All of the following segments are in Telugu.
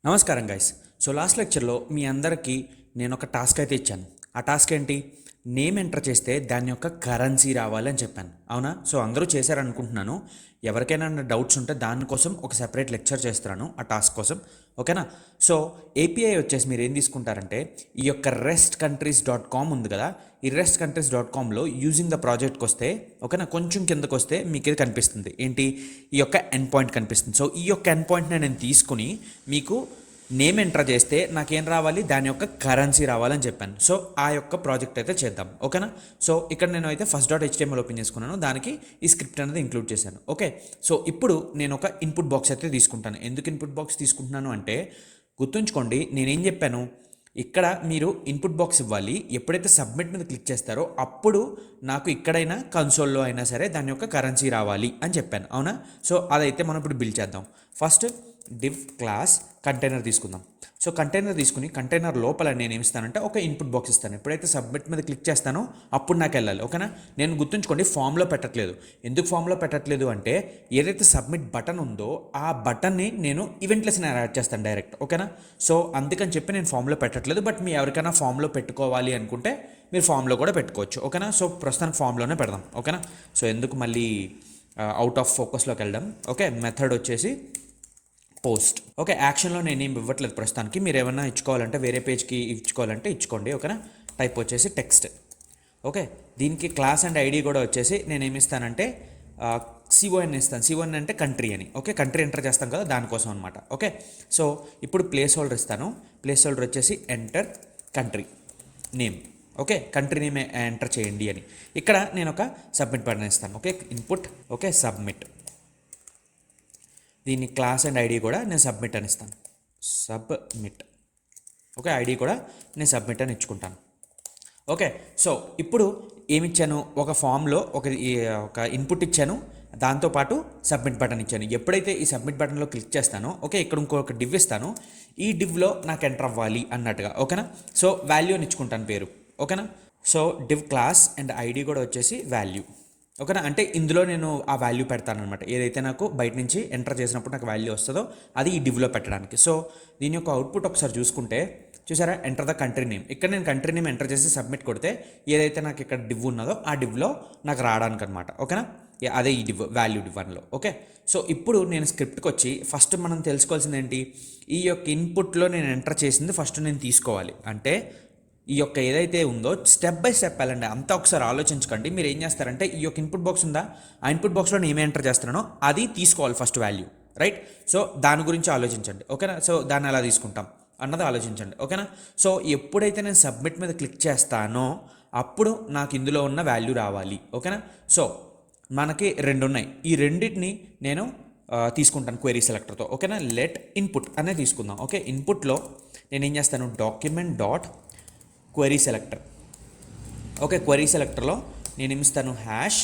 నమస్కారం గైస్. సో లాస్ట్ లెక్చర్లో మీ అందరికీ నేను ఒక టాస్క్ అయితే ఇచ్చాను. ఆ టాస్క్ ఏంటి? నేమ్ ఎంటర్ చేస్తే దాని యొక్క కరెన్సీ రావాలి అని చెప్పాను, అవునా? సో అందరూ చేశారనుకుంటున్నాను. ఎవరికైనా డౌట్స్ ఉంటే దానికోసం ఒక సెపరేట్ లెక్చర్ చేస్తున్నాను ఆ టాస్క్ కోసం, ఓకేనా? సో ఏపీఐ వచ్చేసి మీరు ఏం తీసుకుంటారంటే ఈ యొక్క restcountries.com ఉంది కదా, ఈ restcountries.comలో యూజింగ్ ద ప్రాజెక్ట్కి వస్తే, ఓకేనా, కొంచెం కిందకు వస్తే మీకు ఇది కనిపిస్తుంది. ఏంటి? ఈ యొక్క ఎండ్ పాయింట్ కనిపిస్తుంది. సో ఈ యొక్క ఎండ్ పాయింట్ని నేను తీసుకుని మీకు నేమ్ ఎంటర్ చేస్తే నాకేం రావాలి? దాని యొక్క కరెన్సీ రావాలని చెప్పాను. సో ఆ యొక్క ప్రాజెక్ట్ అయితే చేద్దాం, ఓకేనా? సో ఇక్కడ నేను అయితే first.html ఓపెన్ చేసుకున్నాను, దానికి ఈ స్క్రిప్ట్ అనేది ఇంక్లూడ్ చేశాను, ఓకే? సో ఇప్పుడు నేను ఒక ఇన్పుట్ బాక్స్ అయితే తీసుకుంటాను. ఎందుకు ఇన్పుట్ బాక్స్ తీసుకుంటున్నాను అంటే, గుర్తుంచుకోండి నేనేం చెప్పాను, ఇక్కడ మీరు ఇన్పుట్ బాక్స్ ఇవ్వాలి. ఎప్పుడైతే సబ్మిట్ మీద క్లిక్ చేస్తారో అప్పుడు నాకు ఇక్కడైనా కన్సోల్లో అయినా సరే దాని యొక్క కరెన్సీ రావాలి అని చెప్పాను, అవునా? సో అదైతే మనం ఇప్పుడు బిల్డ్ చేద్దాం. ఫస్ట్ డివ్ క్లాస్ కంటైనర్ తీసుకుందాం. సో కంటైనర్ తీసుకుని కంటైనర్ లోపల నేను ఏమి ఇస్తానంటే ఒక ఇన్పుట్ బాక్స్ ఇస్తాను. ఎప్పుడైతే సబ్మిట్ మీద క్లిక్ చేస్తానో అప్పుడు నాకు వెళ్ళాలి, ఓకేనా? నేను గుర్తుంచుకోండి ఫామ్లో పెట్టట్లేదు. ఎందుకు ఫామ్లో పెట్టట్లేదు అంటే, ఏదైతే సబ్మిట్ బటన్ ఉందో ఆ బటన్ని నేను ఈవెంట్లెస్ యాడ్ చేస్తాను డైరెక్ట్, ఓకేనా? సో అందుకని చెప్పి నేను ఫామ్లో పెట్టట్లేదు. బట్ మీ ఎవరికైనా ఫామ్లో పెట్టుకోవాలి అనుకుంటే మీరు ఫామ్లో కూడా పెట్టుకోవచ్చు, ఓకేనా? సో ప్రస్తుతానికి ఫామ్లోనే పెడదాం, ఓకేనా? సో ఎందుకు మళ్ళీ అవుట్ ఆఫ్ ఫోకస్లోకి వెళ్దాం. ఓకే, మెథడ్ వచ్చేసి పోస్ట్. ఓకే, యాక్షన్లో నేను ఏం ఇవ్వట్లేదు ప్రస్తుతానికి. మీరు ఏమైనా ఇచ్చుకోవాలంటే వేరే పేజ్కి ఇచ్చుకోవాలంటే ఇచ్చుకోండి, ఓకేనా? టైప్ వచ్చేసి టెక్స్ట్. ఓకే, దీనికి క్లాస్ అండ్ ఐడి కూడా వచ్చేసి నేను ఏమి ఇస్తానంటే సిఓఎన్ ఇస్తాను. సిఓఎన్ అంటే కంట్రీ అని, ఓకే? కంట్రీ ఎంటర్ చేస్తాం కదా దానికోసం అనమాట, ఓకే? సో ఇప్పుడు ప్లేస్ హోల్డర్ ఇస్తాను. ప్లేస్ హోల్డర్ వచ్చేసి enter country name, okay? Country name enter చేయండి అని. ఇక్కడ నేను ఒక సబ్మిట్ బటన్ ఇస్తాను, ఓకే? Input, okay, submit. దీన్ని క్లాస్ అండ్ ఐడి కూడా నేను సబ్మిట్ అని ఇస్తాను, సబ్మిట్, ఓకే? ఐడి కూడా నేను సబ్మిట్ అని ఇచ్చుకుంటాను, ఓకే? సో ఇప్పుడు ఏమిచ్చాను? ఒక ఫామ్లో ఒక ఇన్పుట్ ఇచ్చాను, దాంతోపాటు సబ్మిట్ బటన్ ఇచ్చాను. ఎప్పుడైతే ఈ సబ్మిట్ బటన్లో క్లిక్ చేస్తానో, ఓకే, ఇక్కడ ఇంకొక డివ్ ఇస్తాను. ఈ డివ్లో నాకు ఎంటర్ అవ్వాలి అన్నట్టుగా, ఓకేనా? సో వాల్యూ అని ఇచ్చుకుంటాను పేరు, ఓకేనా? So div class and ID కూడా వచ్చేసి వాల్యూ, ఓకేనా? అంటే ఇందులో నేను ఆ వాల్యూ పెడతాను అనమాట. ఏదైతే నాకు బయట నుంచి ఎంటర్ చేసినప్పుడు నాకు వాల్యూ వస్తుందో అది ఈ డివ్లో పెట్టడానికి. సో దీని యొక్క అవుట్పుట్ ఒకసారి చూసుకుంటే, చూసారా, ఎంటర్ ద కంట్రీ నేమ్. ఇక్కడ నేను కంట్రీ నేమ్ ఎంటర్ చేసి సబ్మిట్ కొడితే ఏదైతే నాకు ఇక్కడ డివ్ ఉన్నదో ఆ డివ్లో నాకు రావడానికి అనమాట, ఓకేనా? అదే ఈ డివ్, వాల్యూ డివ్ వన్లో, ఓకే? సో ఇప్పుడు నేను స్క్రిప్ట్కి వచ్చి ఫస్ట్ మనం తెలుసుకోవాల్సింది ఏంటి? ఈ యొక్క ఇన్పుట్లో నేను ఎంటర్ చేసింది ఫస్ట్ నేను తీసుకోవాలి. అంటే ఈ యొక్క ఏదైతే ఉందో స్టెప్ బై స్టెప్ వెళ్ళండి, అంతా ఒకసారి ఆలోచించకండి. మీరు ఏం చేస్తారంటే ఈ యొక్క ఇన్పుట్ బాక్స్ ఉందా, ఆ ఇన్పుట్ బాక్స్లో నేను ఏమి ఎంటర్ చేస్తున్నానో అది తీసుకోవాలి ఫస్ట్ వాల్యూ, రైట్? సో దాని గురించి ఆలోచించండి, ఓకేనా? సో దాన్ని ఎలా తీసుకుంటాం అన్నది ఆలోచించండి, ఓకేనా? సో ఎప్పుడైతే నేను సబ్మిట్ మీద క్లిక్ చేస్తానో అప్పుడు నాకు ఇందులో ఉన్న వాల్యూ రావాలి, ఓకేనా? సో మనకి రెండు ఉన్నాయి, ఈ రెండింటిని నేను తీసుకుంటాను క్వెరీ సెలెక్టర్తో, ఓకేనా? లెట్ ఇన్పుట్ అనేది తీసుకుందాం, ఓకే? ఇన్పుట్లో నేను ఏం చేస్తాను, document dot query selector, okay? క్వెరీ సెలెక్టర్లో నేను ఏమిస్తాను, హ్యాష్,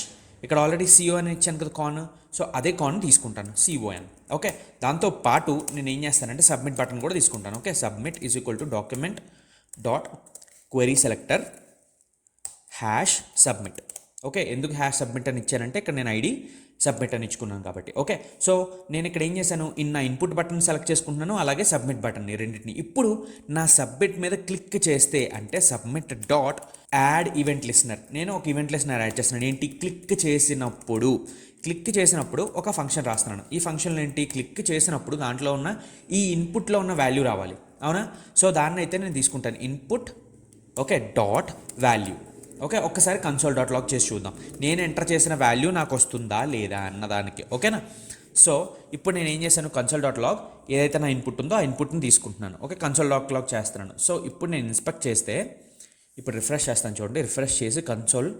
ఇక్కడ ఆల్రెడీ సిఓఎన్ ఇచ్చాను కదా కాన్, సో అదే కాన్ తీసుకుంటాను, సిఓఎన్, ఓకే? దాంతోపాటు నేను ఏం చేస్తానంటే సబ్మిట్ బటన్ కూడా తీసుకుంటాను, okay? Submit is equal to document dot query selector hash submit, okay? ఎందుకు హ్యాష్ సబ్మిట్ అని ఇచ్చానంటే ఇక్కడ నేను ఐడి సబ్మిట్ అని ఇచ్చుకున్నాను కాబట్టి, ఓకే? సో నేను ఇక్కడ ఏం చేశాను, నా ఇన్పుట్ బటన్ సెలెక్ట్ చేసుకుంటున్నాను, అలాగే సబ్మిట్ బటన్ని, రెండింటిని. ఇప్పుడు నా సబ్మిట్ మీద క్లిక్ చేస్తే అంటే submit dot add event listener, నేను ఒక ఈవెంట్ లిస్నర్ యాడ్ చేస్తున్నాను. ఏంటి? క్లిక్ చేసినప్పుడు ఒక ఫంక్షన్ రాస్తున్నాను. ఈ ఫంక్షన్ ఏంటి? క్లిక్ చేసినప్పుడు దాంట్లో ఉన్న ఈ ఇన్పుట్లో ఉన్న వాల్యూ రావాలి, అవునా? సో దాన్ని అయితే నేను తీసుకుంటాను, input, okay, dot value, okay? ఒక్కసారి కన్సోల్ డాట్ లాగ్ చేసి చూద్దాం నేను ఎంటర్ చేసిన వాల్యూ నాకు వస్తుందా లేదా అన్నదానికి, ఓకేనా? సో ఇప్పుడు నేను ఏం చేశాను, కన్సోల్ డాట్ లాగ్ ఏదైతే నా ఇన్పుట్ ఉందో ఆ ఇన్పుట్ని తీసుకుంటున్నాను, ఓకే? కన్సోల్ డాట్ లాగ్ చేస్తున్నాను. సో ఇప్పుడు నేను ఇన్స్పెక్ట్ చేస్తే, ఇప్పుడు రిఫ్రెష్ చేస్తాను చూడండి, రిఫ్రెష్ చేసి కన్సోల్,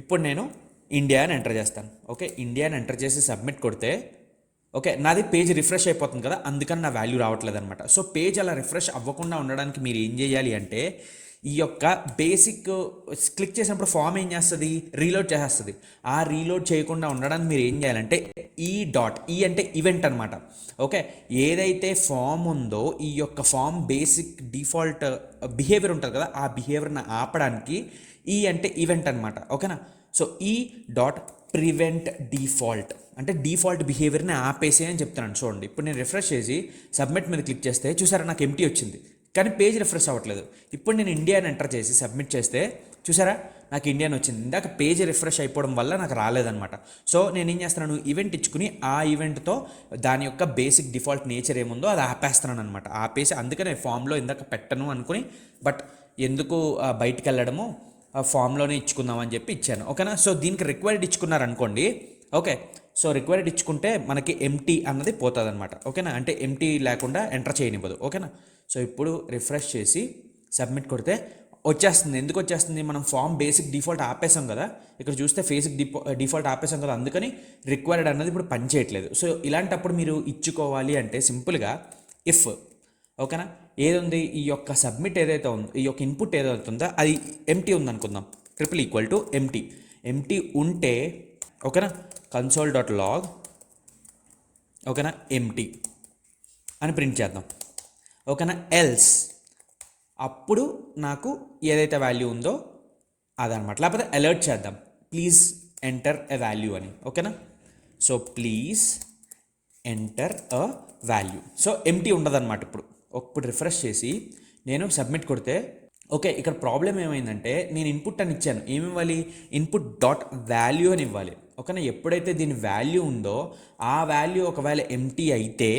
ఇప్పుడు నేను ఇండియా అని ఎంటర్ చేస్తాను, ఓకే? ఇండియా అని ఎంటర్ చేసి సబ్మిట్ కొడితే, ఓకే, నాది పేజ్ రిఫ్రెష్ అయిపోతుంది కదా, అందుకని నా వాల్యూ రావట్లేదు అనమాట. సో పేజ్ అలా రిఫ్రెష్ అవ్వకుండా ఉండడానికి మీరు ఏం చేయాలి అంటే, ఈ యొక్క బేసిక్ క్లిక్ చేసినప్పుడు ఫామ్ ఏం చేస్తుంది, రీలోడ్ చేసేస్తుంది. ఆ రీలోడ్ చేయకుండా ఉండడానికి మీరు ఏం చేయాలంటే ఈ అంటే ఈవెంట్ అనమాట, ఓకే? ఏదైతే ఫామ్ ఉందో ఈ యొక్క ఫామ్ బేసిక్ డిఫాల్ట్ బిహేవియర్ ఉంటుంది కదా, ఆ బిహేవియర్ని ఆపడానికి ఈ అంటే ఈవెంట్ అనమాట, ఓకేనా? సో ఈ డాట్ ప్రివెంట్ డిఫాల్ట్ అంటే డిఫాల్ట్ బిహేవియర్ని ఆపేసే అని చెప్తున్నాను. చూడండి ఇప్పుడు నేను రిఫ్రెష్ చేసి సబ్మిట్ మీద క్లిక్ చేస్తే చూసారా నాకు ఎంటీ వచ్చింది, కానీ పేజ్ రిఫ్రెష్ అవ్వట్లేదు. ఇప్పుడు నేను ఇండియా అని ఎంటర్ చేసి సబ్మిట్ చేస్తే చూసారా నాకు ఇండియా అని వచ్చింది. ఇందాక పేజ్ రిఫ్రెష్ అయిపోవడం వల్ల నాకు రాలేదనమాట. సో నేను ఏం చేస్తున్నాను, ఈవెంట్ ఇచ్చుకుని ఆ ఈవెంట్తో దాని యొక్క బేసిక్ డిఫాల్ట్ నేచర్ ఏముందో అది ఆపేస్తున్నాను అనమాట. ఆపేసి అందుకనే ఫామ్లో ఇందాక పెట్టను అనుకుని, బట్ ఎందుకు బయటికి వెళ్ళడము ఫామ్లోనే ఇచ్చుకుందామని చెప్పి ఇచ్చాను. ఓకేనా. సో దీనికి రిక్వైర్డ్ ఇచ్చుకున్నారనుకోండి, ఓకే. సో రిక్వైర్డ్ ఇచ్చుకుంటే మనకి ఎంటీ అన్నది పోతుంది అనమాట. ఓకేనా, అంటే ఎంటీ లేకుండా ఎంటర్ చేయనివ్వదు. ఓకేనా. సో ఇప్పుడు రిఫ్రెష్ చేసి సబ్మిట్ కొడితే వచ్చేస్తుంది. ఎందుకు వచ్చేస్తుంది, మనం ఫామ్ బేసిక్ డిఫాల్ట్ ఆపేసాం కదా, ఇక్కడ చూస్తే బేసిక్ డిఫాల్ట్ ఆపేసాం కదా, అందుకని రిక్వైర్డ్ అన్నది ఇప్పుడు పని చేయట్లేదు. సో ఇలాంటప్పుడు మీరు ఇచ్చుకోవాలి అంటే సింపుల్గా ఇఫ్, ఓకేనా, ఏది ఉంది ఈ యొక్క సబ్మిట్ ఏదైతే ఉందో, ఈ యొక్క ఇన్పుట్ ఏదైతే ఉందో అది ఎంటీ ఉందనుకుందాం, ట్రిపుల్ ఈక్వల్ టు ఎంటీ ఉంటే ఓకేనా console.log ఓకేనా ఎంటీ అని ప్రింట్ చేద్దాం. ఓకేనా. ఎల్స్ అప్పుడు నాకు ఏదైతే వాల్యూ ఉందో అదనమాట. లేకపోతే అలర్ట్ చేద్దాం, ప్లీజ్ ఎంటర్ ఎ వాల్యూ అని. ఓకేనా. So please enter a value. So empty ఉండదన్నమాట. ఇప్పుడు రిఫ్రెష్ చేసి నేను సబ్మిట్ కొడితే ఓకే. ఇక్కడ ప్రాబ్లం ఏమైందంటే నేను ఇన్పుట్ అని ఇచ్చాను, ఏమి ఇవ్వాలి, ఇన్పుట్ డాట్ వాల్యూ అని ఇవ్వాలి. ఓకేనా. ఎప్పుడైతే దీని వాల్యూ ఉందో ఆ వాల్యూ ఒకవేళ ఎంటీ అయితే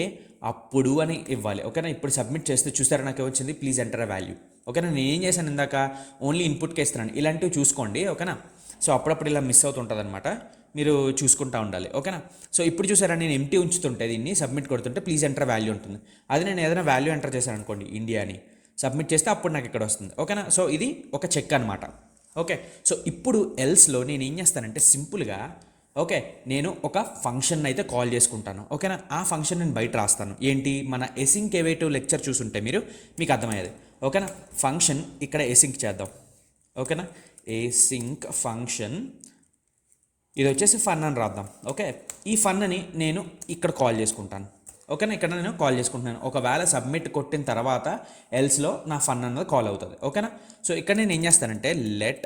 అప్పుడు అని ఇవ్వాలి. ఓకేనా. ఇప్పుడు సబ్మిట్ చేస్తే చూసారా నాకు వచ్చింది ప్లీజ్ ఎంటర్ అ వాల్యూ. ఓకేనా. నేను ఏం చేశాను ఇందాక ఓన్లీ ఇన్పుట్కి ఇస్తున్నాను. ఇలాంటివి చూసుకోండి. ఓకేనా. సో అప్పుడప్పుడు ఇలా మిస్ అవుతుంటుంది అనమాట, మీరు చూసుకుంటూ ఉండాలి. ఓకేనా. సో ఇప్పుడు చూసారా నేను ఎంటీ ఉంచుతుంటే దీన్ని సబ్మిట్ కొడుతుంటే ప్లీజ్ ఎంటర్ వాల్యూ ఉంటుంది. అది నేను ఏదైనా వాల్యూ ఎంటర్ చేశాను అనుకోండి, ఇండియా అని సబ్మిట్ చేస్తే అప్పుడు నాకు ఇక్కడ వస్తుంది. ఓకేనా. సో ఇది ఒక చెక్ అనమాట. ఓకే. సో ఇప్పుడు ఎల్స్లో నేను ఏం చేస్తానంటే సింపుల్గా ఓకే నేను ఒక ఫంక్షన్ అయితే కాల్ చేసుకుంటాను. ఓకేనా. ఆ ఫంక్షన్ నేను బయట రాస్తాను. ఏంటి, మన ఎసింక్ ఎవేటివ్ లెక్చర్ చూసుంటే మీకు అర్థమయ్యేది. ఓకేనా. ఫంక్షన్ ఇక్కడ ఎసింక్ చేద్దాం. ఓకేనా. ఎసింక్ ఫంక్షన్ ఇది వచ్చేసి ఫన్ అని రాద్దాం. ఓకే. ఈ ఫన్ అని నేను ఇక్కడ కాల్ చేసుకుంటాను. ఓకేనా. ఇక్కడ నేను కాల్ చేసుకుంటున్నాను. ఒకవేళ సబ్మిట్ కొట్టిన తర్వాత ఎల్స్లో నా ఫన్ అన్నది కాల్ అవుతుంది. ఓకేనా. సో ఇక్కడ నేను ఏం చేస్తానంటే let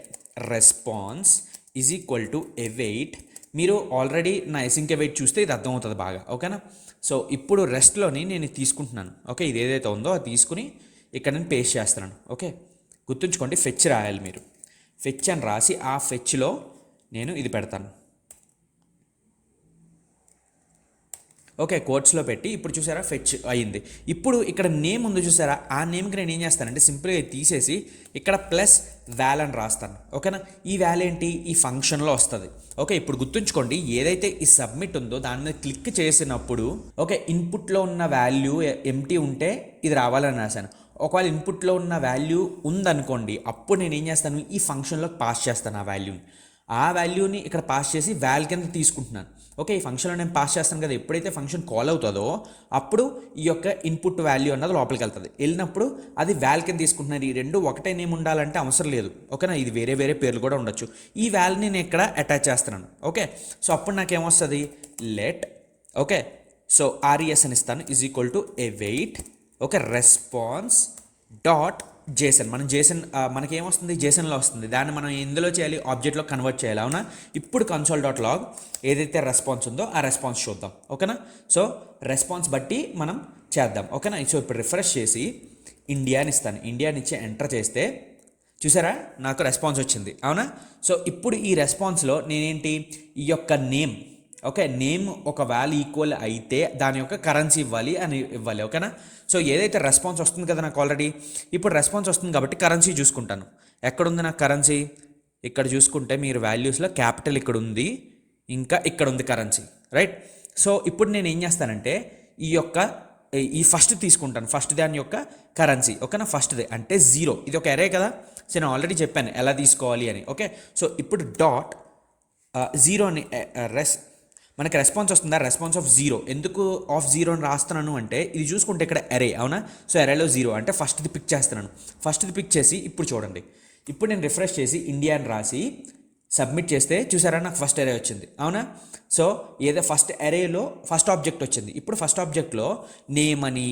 response is equal to await. మీరు ఆల్రెడీ నా ఎసింక్ అవైట్ చూస్తే ఇది అర్థమవుతుంది బాగా. ఓకేనా. సో ఇప్పుడు రెస్ట్లోని నేను తీసుకుంటున్నాను. ఓకే. ఇది ఏదైతే ఉందో అది తీసుకుని ఇక్కడ నేను పేస్ట్ చేస్తున్నాను. ఓకే. గుర్తుంచుకోండి, ఫెచ్ రాయాలి మీరు. ఫెచ్ అని రాసి ఆ ఫెచ్లో నేను ఇది పెడతాను. ఓకే. కోట్స్లో పెట్టి ఇప్పుడు చూసారా ఫెచ్ అయ్యింది. ఇప్పుడు ఇక్కడ నేమ్ ఉంది చూసారా, ఆ నేమ్కి నేను ఏం చేస్తానంటే సింపుల్గా తీసేసి ఇక్కడ ప్లస్ వాల్ అని రాస్తాను. ఓకేనా. ఈ వాల్ ఏంటి, ఈ ఫంక్షన్లో వస్తుంది. ఓకే. ఇప్పుడు గుర్తుంచుకోండి, ఏదైతే ఈ సబ్మిట్ ఉందో దాని మీద క్లిక్ చేసినప్పుడు ఓకే ఇన్పుట్లో ఉన్న వాల్యూ ఎంటీ ఉంటే ఇది రావాలని రాశాను. ఒకవేళ ఇన్పుట్లో ఉన్న వాల్యూ ఉందనుకోండి, అప్పుడు నేను ఏం చేస్తాను, ఈ ఫంక్షన్లో పాస్ చేస్తాను ఆ వాల్యూని ఇక్కడ పాస్ చేసి వాల్ కింద తీసుకుంటున్నాను. ఓకే. ఈ ఫంక్షన్లో నేను పాస్ చేస్తాను కదా, ఎప్పుడైతే ఫంక్షన్ కాల్ అవుతుందో అప్పుడు ఈ యొక్క ఇన్పుట్ వాల్యూ అన్నది లోపలికి వెళ్తుంది. వెళ్ళినప్పుడు అది వాల్ కింద తీసుకుంటున్నాను. ఈ రెండు ఒకటే నేమ్ ఉండాలంటే అవసరం లేదు. ఓకేనా. ఇది వేరే వేరే పేర్లు కూడా ఉండొచ్చు. ఈ వాల్ని నేను ఇక్కడ అటాచ్ చేస్తున్నాను. ఓకే. సో అప్పుడు నాకేమొస్తుంది, లెట్ ఓకే సో ఆర్ఈఎస్ అని ఇస్తాను is equal to await okay response dot Jason. మనం జేసన్ మనకేమొస్తుంది, జేసన్లో వస్తుంది. దాన్ని మనం ఎందులో చేయాలి, ఆబ్జెక్ట్లో కన్వర్ట్ చేయాలి. అవునా. ఇప్పుడు console.log ఏదైతే రెస్పాన్స్ ఉందో ఆ రెస్పాన్స్ చూద్దాం. ఓకేనా. సో రెస్పాన్స్ బట్టి మనం చేద్దాం. ఓకేనా. సో ఇప్పుడు రిఫ్రెష్ చేసి ఇండియాని ఇస్తాను. ఇండియాని ఇచ్చి ఎంటర్ చేస్తే చూసారా నాకు రెస్పాన్స్ వచ్చింది. అవునా. సో ఇప్పుడు ఈ రెస్పాన్స్లో నేనేంటి, ఈ యొక్క నేమ్ ఓకే నేమ్ ఒక వాల్యూ ఈక్వల్ అయితే దాని యొక్క కరెన్సీ ఇవ్వాలి. ఓకేనా. సో ఏదైతే రెస్పాన్స్ వస్తుంది కదా నాకు ఆల్రెడీ, ఇప్పుడు రెస్పాన్స్ వస్తుంది కాబట్టి కరెన్సీ చూసుకుంటాను. ఎక్కడుంది నాకు కరెన్సీ, ఇక్కడ చూసుకుంటే మీరు వాల్యూస్లో క్యాపిటల్ ఇక్కడ ఉంది, ఇంకా ఇక్కడ ఉంది కరెన్సీ, రైట్. సో ఇప్పుడు నేను ఏం చేస్తానంటే ఈ ఫస్ట్ తీసుకుంటాను, ఫస్ట్ దాని యొక్క కరెన్సీ. ఓకేనా. ఫస్ట్ది అంటే 0, ఇది ఒక ఎరే కదా. సో నేను ఆల్రెడీ చెప్పాను ఎలా తీసుకోవాలి అని. ఓకే. సో ఇప్పుడు డాట్ 0 అని మనకి రెస్పాన్స్ వస్తుందా, రెస్పాన్స్ ఆఫ్ 0. ఎందుకు ఆఫ్ 0 అని రాస్తున్నాను అంటే ఇది చూసుకుంటే ఇక్కడ ఎరే. అవునా. సో ఎరేలో 0 అంటే ఫస్ట్ది పిక్ చేస్తున్నాను. ఫస్ట్ది పిక్ చేసి ఇప్పుడు చూడండి, ఇప్పుడు నేను రిఫ్రెష్ చేసి ఇండియా అని రాసి సబ్మిట్ చేస్తే చూసారా నాకు ఫస్ట్ అరే వచ్చింది, అవునా? సో ఏదో ఫస్ట్ అరేలో ఫస్ట్ ఆబ్జెక్ట్ వచ్చింది. ఇప్పుడు ఫస్ట్ ఆబ్జెక్ట్లో నేమ్ అని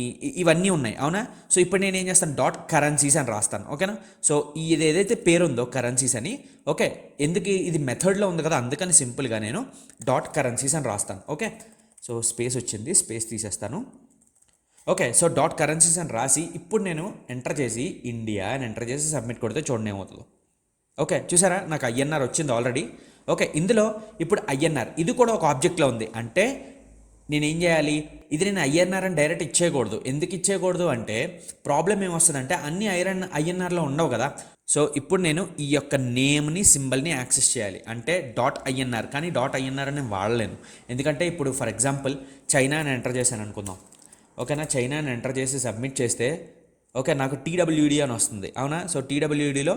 ఇవన్నీ ఉన్నాయి, అవునా? సో ఇప్పుడు నేను ఏం చేస్తాను, డాట్ కరెన్సీస్ అని రాస్తాను, ఓకేనా? సో ఇది ఏదైతే పేరు ఉందో కరెన్సీస్ అని, ఓకే, ఎందుకు ఇది మెథడ్లో ఉంది కదా, అందుకని సింపుల్గా నేను డాట్ కరెన్సీస్ అని రాస్తాను, ఓకే? సో స్పేస్ వచ్చింది, స్పేస్ తీసేస్తాను. ఓకే, సో డాట్ కరెన్సీస్ అని రాసి ఇప్పుడు నేను ఎంటర్ చేసి ఇండియా అని ఎంటర్ చేసి సబ్మిట్ కొడితే చూడండి ఏమవుతుందో. ఓకే, చూసారా నాకు ఐఎన్ఆర్ వచ్చింది ఆల్రెడీ. ఓకే, ఇందులో ఇప్పుడు ఐఎన్ఆర్ ఇది కూడా ఒక ఆబ్జెక్ట్లో ఉంది. అంటే నేనేం చేయాలి, ఇది నేను ఐఎన్ఆర్ అని డైరెక్ట్ ఇచ్చేయకూడదు. ఎందుకు ఇచ్చేయకూడదు అంటే ప్రాబ్లం ఏమొస్తుందంటే అన్ని ఐఎన్ఆర్లో ఉండవు కదా. సో ఇప్పుడు నేను ఈ యొక్క నేమ్ని సింబల్ని యాక్సెస్ చేయాలి అంటే డాట్ ఐఎన్ఆర్. కానీ డాట్ ఐఎన్ఆర్ అని నేను వాడలేను, ఎందుకంటే ఇప్పుడు ఫర్ ఎగ్జాంపుల్ చైనా అని ఎంటర్ చేశాను అనుకుందాం, ఓకేనా? చైనా అని ఎంటర్ చేసి సబ్మిట్ చేస్తే ఓకే నాకు టీడబ్ల్యూడి అని వస్తుంది, అవునా? సో టీడబ్ల్యూడిలో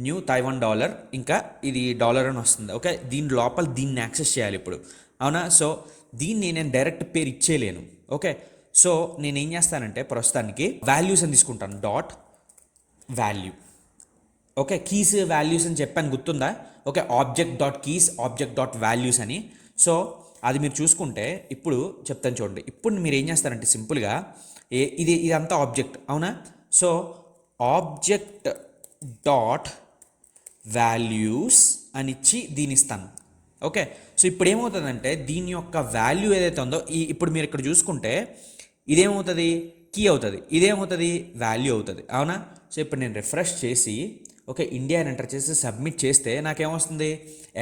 న్యూ తైవాన్ డాలర్, ఇంకా ఇది డాలర్ అని వస్తుంది, ఓకే? దీని లోపల దీన్ని యాక్సెస్ చేయాలి ఇప్పుడు, అవునా? సో దీన్ని నేను డైరెక్ట్ పేరు ఇచ్చేయలేను, ఓకే? సో నేనేం చేస్తానంటే ప్రస్తుతానికి వాల్యూస్ అని తీసుకుంటాను, dot value, okay? Keys values అని చెప్పాను గుర్తుందా? Okay, object dot keys object dot values అని. సో అది మీరు చూసుకుంటే ఇప్పుడు చెప్తాను చూడండి. ఇప్పుడు మీరు ఏం చేస్తారంటే సింపుల్గా ఇదంతా ఆబ్జెక్ట్, అవునా? సో ఆబ్జెక్ట్ డాట్ వాల్యూస్ అని ఇచ్చి దీని ఇస్తాను, ఓకే? సో ఇప్పుడు ఏమవుతుందంటే దీని యొక్క వాల్యూ ఏదైతే ఉందో ఇప్పుడు మీరు ఇక్కడ చూసుకుంటే ఇదేమవుతుంది, కీ అవుతుంది, ఇదేమవుతుంది వాల్యూ అవుతుంది, అవునా? సో ఇప్పుడు నేను రిఫ్రెష్ చేసి ఓకే ఇండియా అని ఎంటర్ చేసి సబ్మిట్ చేస్తే నాకేమొస్తుంది,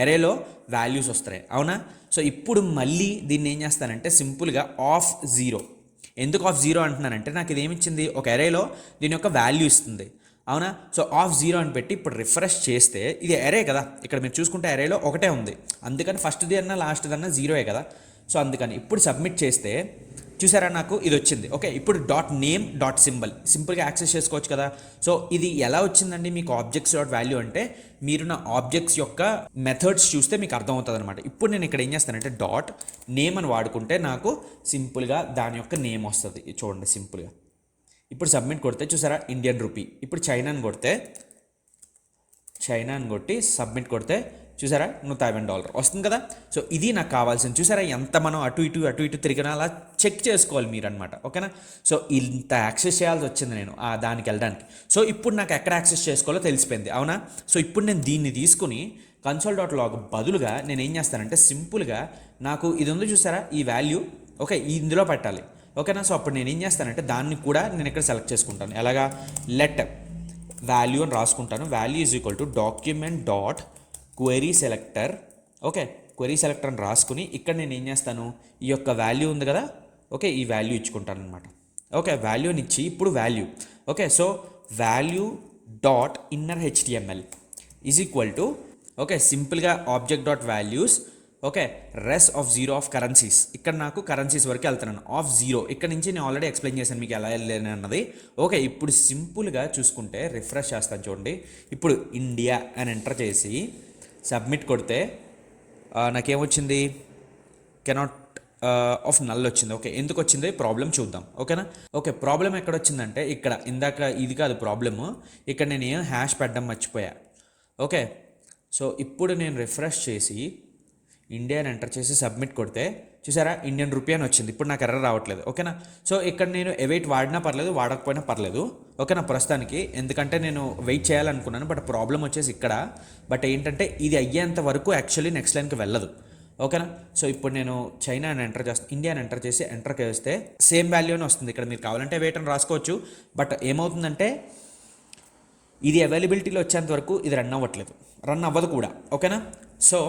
ఎరేలో వాల్యూస్ వస్తాయి, అవునా? సో ఇప్పుడు మళ్ళీ దీన్ని ఏం చేస్తానంటే సింపుల్గా ఆఫ్ జీరో. ఎందుకు ఆఫ్ జీరో అంటున్నానంటే నాకు ఇది ఏమిచ్చింది, ఒక ఎరేలో దీని యొక్క వాల్యూ ఇస్తుంది, అవునా? సో ఆఫ్ జీరో అని పెట్టి ఇప్పుడు రిఫ్రెష్ చేస్తే ఇది ఎరే కదా, ఇక్కడ మీరు చూసుకుంటే ఎరేలో ఒకటే ఉంది, అందుకని ఫస్ట్ది అన్నా లాస్ట్ది అన్నా జీరోయే కదా. సో అందుకని ఇప్పుడు సబ్మిట్ చేస్తే చూసారా నాకు ఇది వచ్చింది, ఓకే? ఇప్పుడు డాట్ నేమ్ డాట్ సింపుల్గా యాక్సెస్ చేసుకోవచ్చు కదా. సో ఇది ఎలా వచ్చిందండి మీకు ఆబ్జెక్ట్స్ డాట్ వాల్యూ అంటే మీరు నా ఆబ్జెక్ట్స్ యొక్క మెథడ్స్ చూస్తే మీకు అర్థమవుతుంది అనమాట. ఇప్పుడు నేను ఇక్కడ ఏం చేస్తానంటే డాట్ నేమ్ అని వాడుకుంటే నాకు సింపుల్గా దాని యొక్క నేమ్ వస్తుంది, చూడండి సింపుల్గా. ఇప్పుడు సబ్మిట్ కొడితే చూసారా ఇండియన్ రూపీ. ఇప్పుడు చైనా అని కొట్టి సబ్మిట్ కొడితే చూసారా $100 వస్తుంది కదా. సో ఇది నాకు కావాల్సింది. చూసారా ఎంత మనం అటు ఇటు తిరిగినా అలా చెక్ చేసుకోవాలి మీరు అనమాట, ఓకేనా? సో ఇంత యాక్సెస్ చేయాల్సి వచ్చింది నేను దానికి వెళ్ళడానికి. సో ఇప్పుడు నాకు ఎక్కడ యాక్సెస్ చేసుకోవాలో తెలిసిపోయింది, అవునా? సో ఇప్పుడు నేను దీన్ని తీసుకుని console.log బదులుగా నేను ఏం చేస్తానంటే సింపుల్గా నాకు ఇది ఉంది చూసారా ఈ వాల్యూ, ఓకే, ఇందులో పెట్టాలి, ఓకేనా? సో అప్పుడు నేను ఏం చేస్తానంటే దాన్ని కూడా నేను ఇక్కడ సెలెక్ట్ చేసుకుంటాను. ఎలాగా, లెట్ వాల్యూ అని రాసుకుంటాను. Value is equal to document dot query selector, okay? Query selector అని రాసుకుని ఇక్కడ నేను ఏం చేస్తాను, ఈ యొక్క వాల్యూ ఉంది కదా, ఓకే, ఈ వాల్యూ ఇచ్చుకుంటాను అనమాట. ఓకే, వాల్యూని ఇచ్చి ఇప్పుడు value, okay, so value dot inner HTML is equal to, okay, సింపుల్గా object dot values, okay, res of zero of currencies. ఇక్కడ నాకు కరెన్సీస్ వరకు వెళ్తున్నాను, ఆఫ్ జీరో. ఇక్కడ నుంచి నేను ఆల్రెడీ ఎక్స్ప్లెయిన్ చేశాను మీకు ఎలా వెళ్ళాను అన్నది, ఓకే? ఇప్పుడు సింపుల్గా చూసుకుంటే రిఫ్రెష్ చేస్తాను చూడండి. ఇప్పుడు ఇండియా అని ఎంటర్ చేసి సబ్మిట్ కొడితే నాకేమొచ్చింది, కెనాట్ ఆఫ్ నల్ వచ్చింది. ఓకే, ఎందుకు వచ్చింది ప్రాబ్లం చూద్దాం, ఓకేనా? ఓకే, ప్రాబ్లం ఎక్కడ వచ్చిందంటే ఇక్కడ ఇందాక ఇది కాదు ప్రాబ్లము, ఇక్కడ నేను ఏం హ్యాష్ పెట్టడం మర్చిపోయా, ఓకే? సో ఇప్పుడు నేను రిఫ్రెష్ చేసి ఇండియా అని ఎంటర్ చేసి సబ్మిట్ కొడితే చూసారా ఇండియన్ రూపీ అని వచ్చింది. ఇప్పుడు నాకు ఎర్రర్ రావట్లేదు, ఓకేనా? సో ఇక్కడ నేను వెయిట్ వాడినా పర్లేదు, వాడకపోయినా పర్లేదు, ఓకేనా? ప్రస్తుతానికి ఎందుకంటే నేను వెయిట్ చేయాలనుకున్నాను, బట్ ప్రాబ్లం వచ్చేసి ఇక్కడ. బట్ ఏంటంటే ఇది అయ్యేంత వరకు యాక్చువల్లీ నెక్స్ట్ లైన్కి వెళ్ళదు, ఓకేనా? సో ఇప్పుడు నేను చైనా అని ఎంటర్ చేస్తాను, ఇండియా అని ఎంటర్ చేసి ఎంటర్ చేస్తే సేమ్ వాల్యూ అని వస్తుంది. ఇక్కడ మీరు కావాలంటే వెయిట్ అని రాసుకోవచ్చు, బట్ ఏమవుతుందంటే ఇది అవైలబిలిటీలో వచ్చేంత వరకు ఇది రన్ అవ్వదు కూడా, ఓకేనా? సో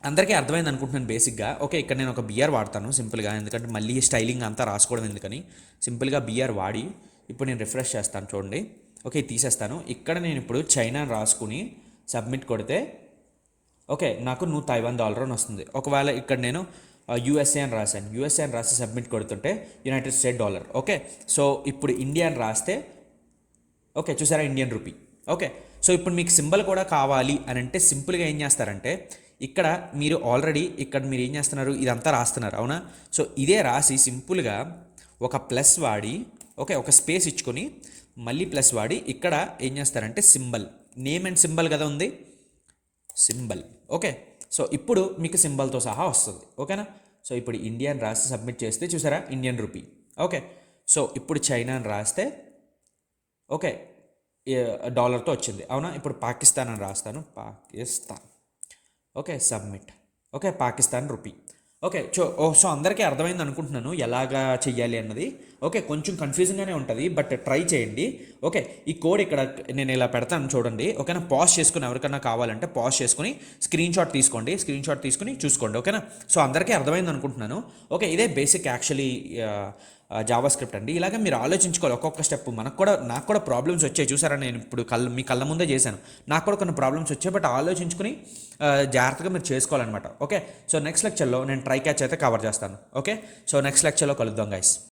అందరికీ అర్థమైంది అనుకుంటున్నాను బేసిక్గా. ఓకే, ఇక్కడ నేను ఒక బిఆర్ వాడతాను సింపుల్గా, ఎందుకంటే మళ్ళీ స్టైలింగ్ అంతా రాసుకోవడం ఎందుకని సింపుల్గా బిఆర్ వాడి ఇప్పుడు నేను రిఫ్రెష్ చేస్తాను చూడండి. ఓకే, తీసేస్తాను. ఇక్కడ నేను ఇప్పుడు చైనా రాసుకుని సబ్మిట్ కొడితే ఓకే నాకు $100 అని వస్తుంది. ఒకవేళ ఇక్కడ నేను USA అని రాశాను, USA అని రాసి సబ్మిట్ కొడుతుంటే $US. ఓకే, సో ఇప్పుడు ఇండియా అని రాస్తే ఓకే చూసారా ఇండియన్ రూపీ. ఓకే, సో ఇప్పుడు మీకు సింబల్ కూడా కావాలి అని అంటే సింపుల్గా ఏం చేస్తారంటే ఇక్కడ మీరు ఆల్రెడీ ఇక్కడ మీరు ఏం చేస్తున్నారు ఇదంతా రాస్తున్నారు, అవునా? సో ఇదే రాసి సింపుల్గా ఒక ప్లస్ వాడి, ఓకే, ఒక స్పేస్ ఇచ్చుకొని మళ్ళీ ప్లస్ వాడి ఇక్కడ ఏం చేస్తారంటే సింబల్, నేమ్ అండ్ సింబల్ కదా ఉంది. సింబల్. ఓకే, సో ఇప్పుడు మీకు సింబల్తో సహా వస్తుంది. ఓకేనా? సో ఇప్పుడు ఇండియా అని రాసి సబ్మిట్ చేస్తే చూసారా ఇండియన్ రూపీ. ఓకే, సో ఇప్పుడు చైనా అని రాస్తే ఓకే డాలర్తో వచ్చింది. అవునా? ఇప్పుడు పాకిస్తాన్ అని రాస్తాను, Pakistan. Okay, submit. Okay, Pakistan rupee. Okay, so అందరికీ అర్థమైంది అనుకుంటున్నాను ఎలాగా చెయ్యాలి అన్నది. ఓకే, కొంచెం కన్ఫ్యూజింగ్గానే ఉంటుంది, బట్ ట్రై చేయండి. ఓకే, ఈ కోడ్ ఇక్కడ నేను ఇలా పెడతాను చూడండి. ఓకేనా? పాజ్ చేసుకుని ఎవరికైనా కావాలంటే పాజ్ చేసుకుని స్క్రీన్ షాట్ తీసుకోండి, స్క్రీన్ షాట్ తీసుకుని చూసుకోండి. ఓకేనా? సో అందరికీ అర్థమైంది అనుకుంటున్నాను. ఓకే, ఇదే బేసిక్ యాక్చువల్లీ జావా స్క్రిప్ట్ అండి. ఇలాగే మీరు ఆలోచించుకోవాలి ఒక్కొక్క స్టెప్. నాకు కూడా ప్రాబ్లమ్స్ వచ్చాయి చూసారా, నేను ఇప్పుడు మీ కళ్ళ ముందే చేశాను. నాకు కూడా కొన్ని ప్రాబ్లమ్స్ వచ్చాయి, బట్ ఆలోచించుకుని జాగ్రత్తగా మీరు చేసుకోవాలన్నమాట. ఓకే, సో నెక్స్ట్ లెక్చర్లో నేను ట్రై క్యాచ్ అయితే కవర్ చేస్తాను. ఓకే, సో నెక్స్ట్ లెక్చర్లో కలుద్దాం గైస్.